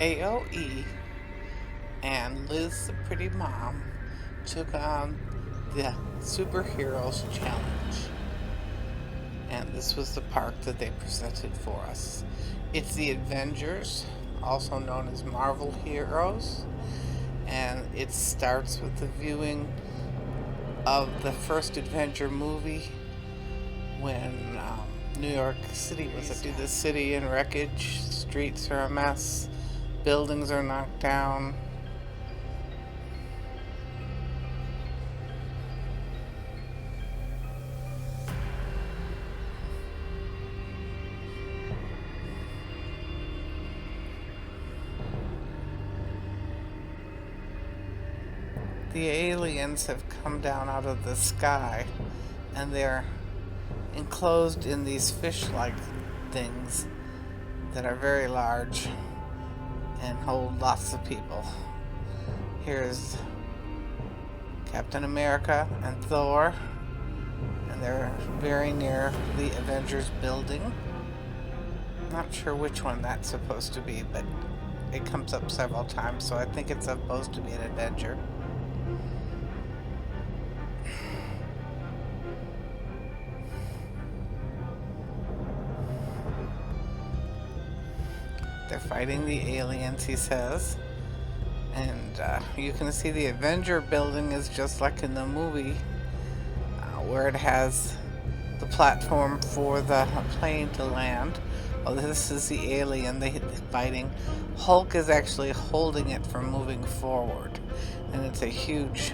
AOE and Liz the Pretty Mom took on the Superheroes Challenge. And this was the park that they presented for us. It's the Avengers, also known as Marvel Heroes, and it starts with the viewing of the first Avenger movie when New York City was the city in wreckage, streets are a mess, buildings are knocked down. The aliens have come down out of the sky and they're enclosed in these fish-like things that are very large and hold lots of people. Here's Captain America and Thor, and they're very near the Avengers building. Not sure which one that's supposed to be, but it comes up several times, so I think it's supposed to be an Avenger. They're fighting the aliens, he says. And you can see the Avenger building is just like in the movie, where it has the platform for the plane to land. Oh, this is the alien they're fighting. Hulk is actually holding it from moving forward. And it's a huge,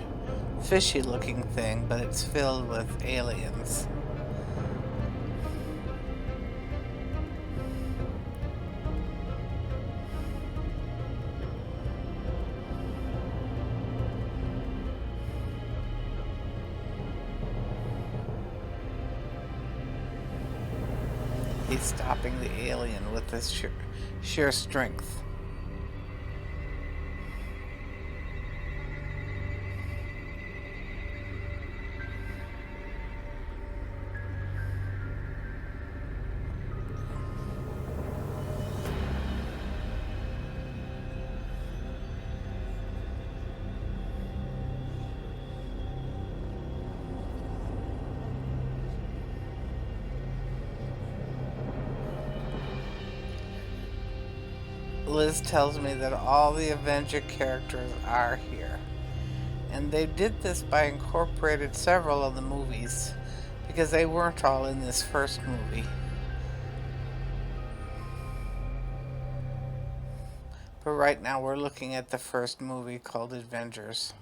fishy looking thing, but it's filled with aliens. He's stopping the alien with his sheer strength. Liz tells me that all the Avenger characters are here. And they did this by incorporating several of the movies because they weren't all in this first movie. But right now we're looking at the first movie called Avengers.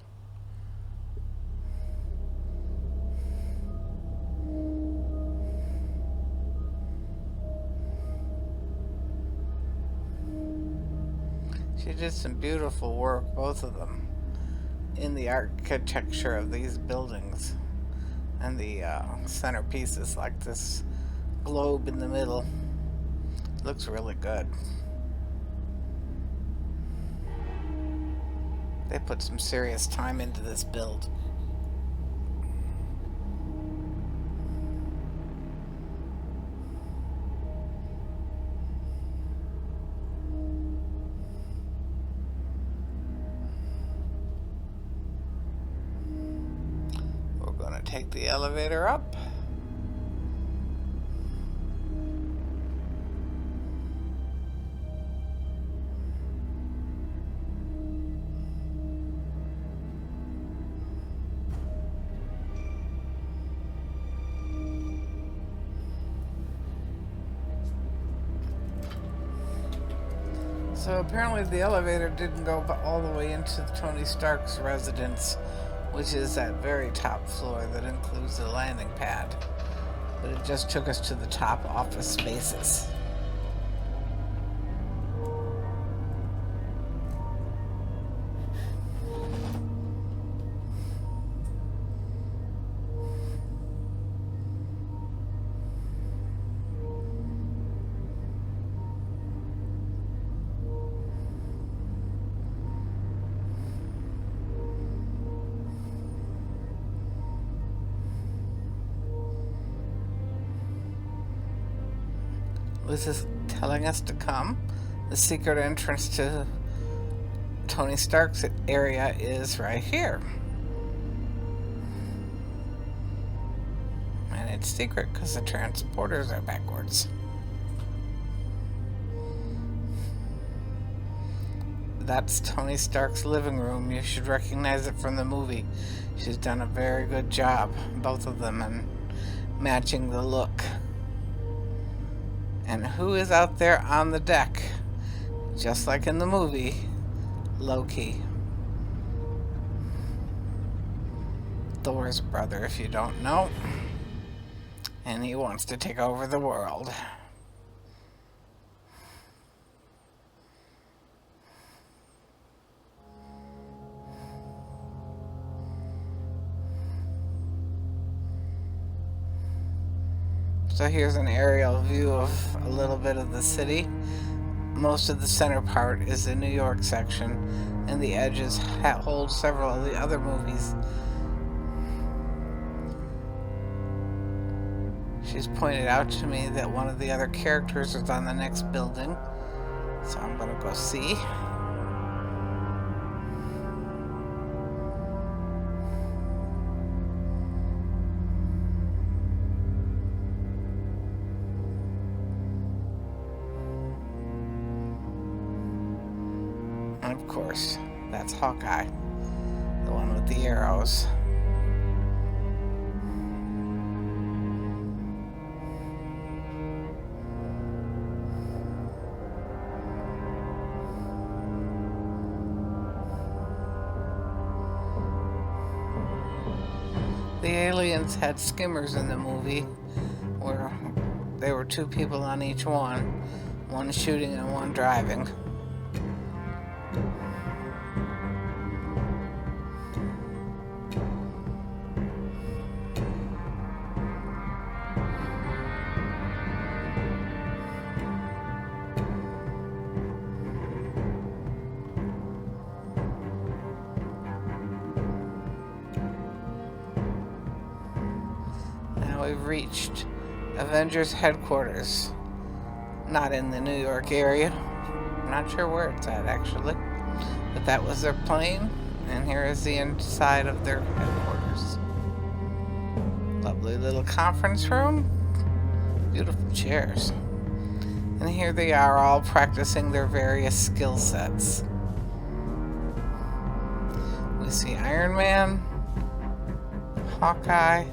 She did some beautiful work, both of them, in the architecture of these buildings. And the centerpiece is like this globe in the middle. Looks really good. They put some serious time into this build. We're going to take the elevator up. So apparently the elevator didn't go all the way into Tony Stark's residence, which is that very top floor that includes the landing pad. But it just took us to the top office spaces. Liz is telling us to come. The secret entrance to Tony Stark's area is right here. And it's secret because the transporters are backwards. That's Tony Stark's living room. You should recognize it from the movie. She's done a very good job, both of them, in matching the look. And who is out there on the deck? Just like in the movie, Loki. Thor's brother, if you don't know. And he wants to take over the world. So here's an aerial view of a little bit of the city. Most of the center part is the New York section, and the edges hold several of the other movies. She's pointed out to me that one of the other characters is on the next building, so I'm gonna go see. And of course, that's Hawkeye, the one with the arrows. The aliens had skimmers in the movie where there were two people on each one shooting and one driving. We've reached Avengers headquarters. Not in the New York area. I'm not sure where it's at actually. But that was their plane, and here is the inside of their headquarters. Lovely little conference room. Beautiful chairs. And here they are all practicing their various skill sets. We see Iron Man, Hawkeye,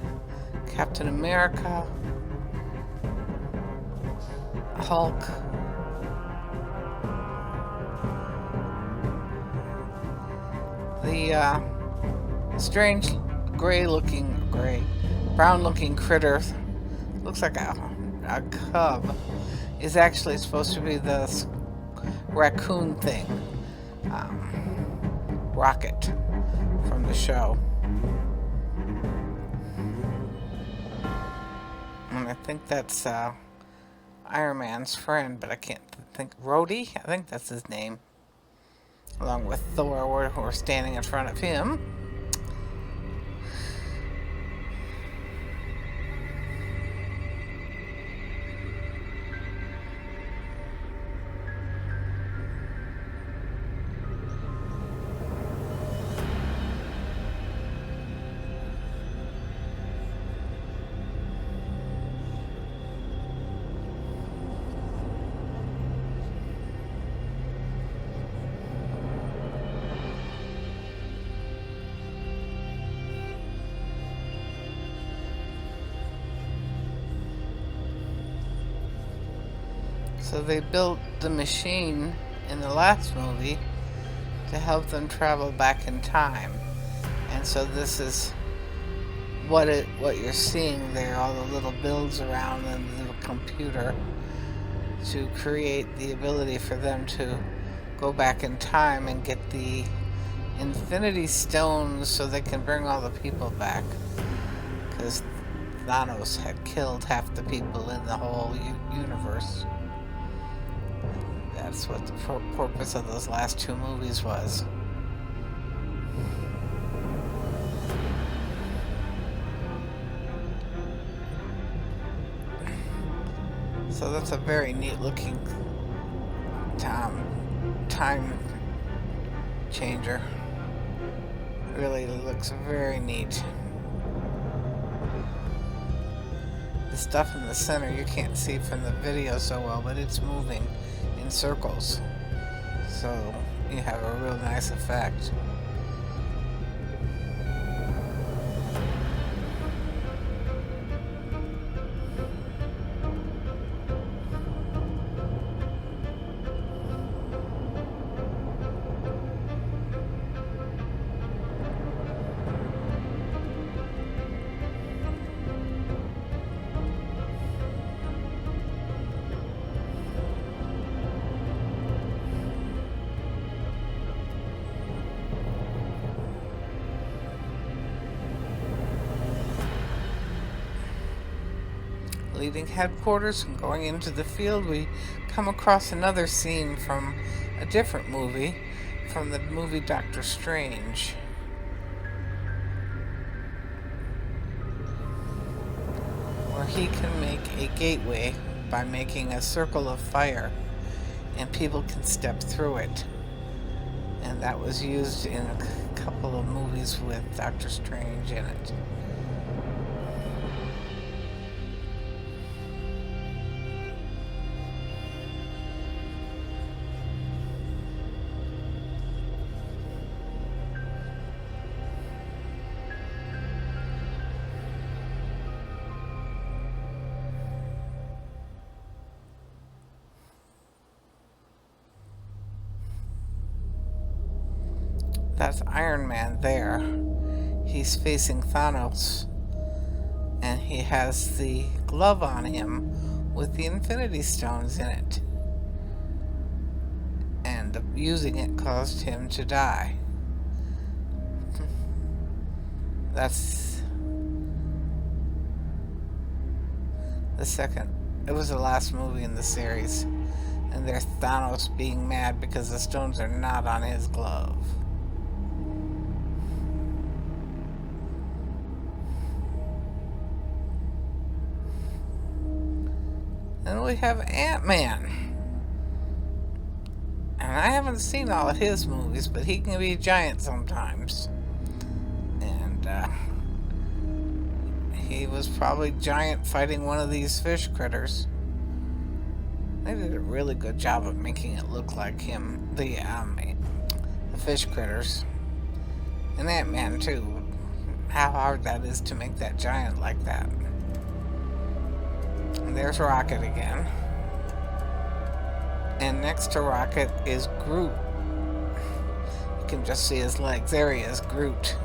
Captain America, Hulk, the strange brown-looking critter, looks like a cub, is actually supposed to be the raccoon thing, Rocket from the show. And I think that's Iron Man's friend, but I can't think. Rhodey? I think that's his name. Along with Thor, who are standing in front of him. So they built the machine in the last movie to help them travel back in time. And so this is what you're seeing there, all the little builds around and the little computer to create the ability for them to go back in time and get the Infinity Stones so they can bring all the people back. Because Thanos had killed half the people in the whole universe. That's what the purpose of those last two movies was. So that's a very neat looking time changer. Really looks very neat. The stuff in the center you can't see from the video so well, but it's moving in circles. So you have a real nice effect. Leaving headquarters and going into the field, we come across another scene from a different movie, from the movie Doctor Strange. Where he can make a gateway by making a circle of fire, and people can step through it. And that was used in a couple of movies with Doctor Strange in it. That's Iron Man there. He's facing Thanos, and he has the glove on him with the Infinity Stones in it. And using it caused him to die. That's the second. It was the last movie in the series. And there's Thanos being mad because the stones are not on his glove. Then we have Ant-Man. And I haven't seen all of his movies, but he can be a giant sometimes. And he was probably giant fighting one of these fish critters. They did a really good job of making it look like him, the fish critters. And Ant-Man too. How hard that is to make that giant like that. And there's Rocket again. And next to Rocket is Groot. You can just see his legs. There he is, Groot.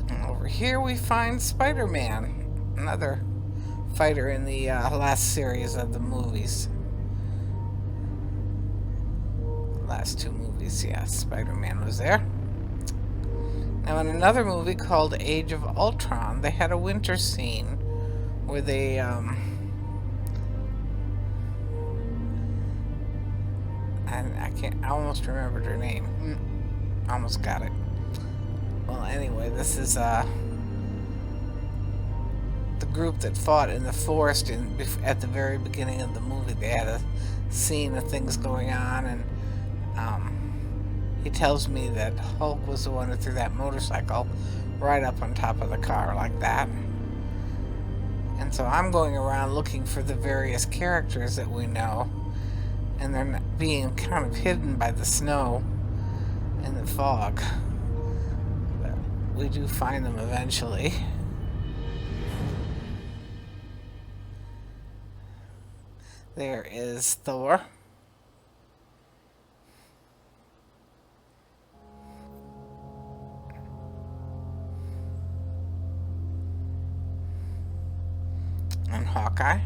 And over here we find Spider-Man, another fighter in the last series of the movies. Last two movies, yeah, Spider-Man was there. Now in another movie called Age of Ultron, they had a winter scene where they I almost remembered her name. Almost got it. Well, anyway, this is the group that fought in the forest at the very beginning of the movie. They had a scene of things going on, and he tells me that Hulk was the one that threw that motorcycle right up on top of the car like that. And so I'm going around looking for the various characters that we know, and they're being kind of hidden by the snow and the fog. But we do find them eventually. There is Thor. And Hawkeye.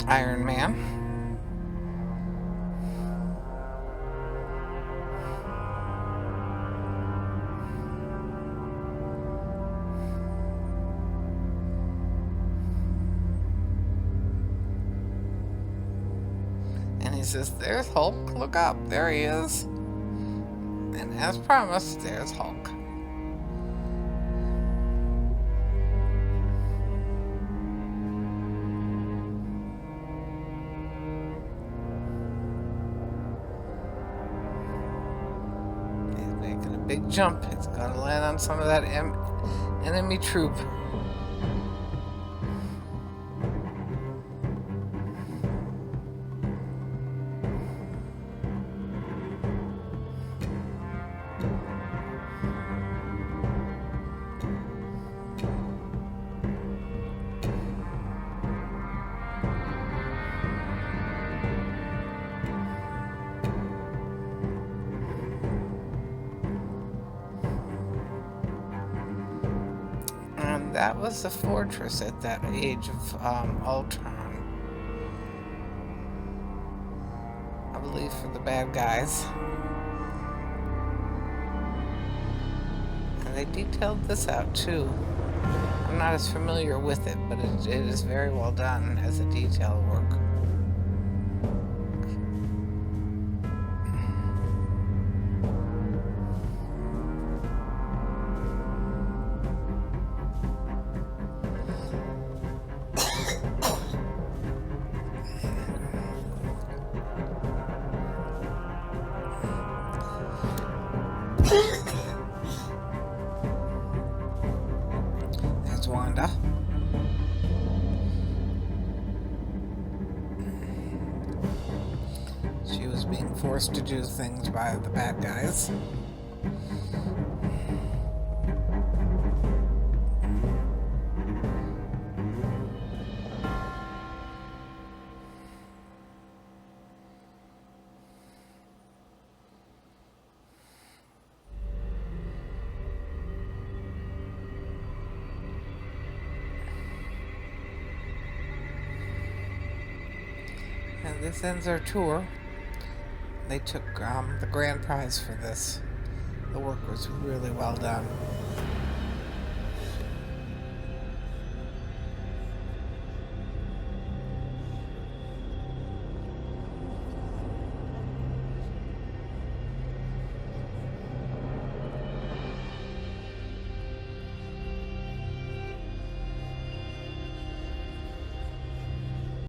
Iron Man. he says, "There's Hulk. Look up. There he is." And as promised, there's Hulk. He's making a big jump. It's going to land on some of that enemy troop. And that was the fortress at that age of Ultron. I believe for the bad guys. And they detailed this out too. I'm not as familiar with it, but it is very well done as a detail work. There's Wanda. She was being forced to do things by the bad guys. And this ends our tour. They took the grand prize for this. The work was really well done.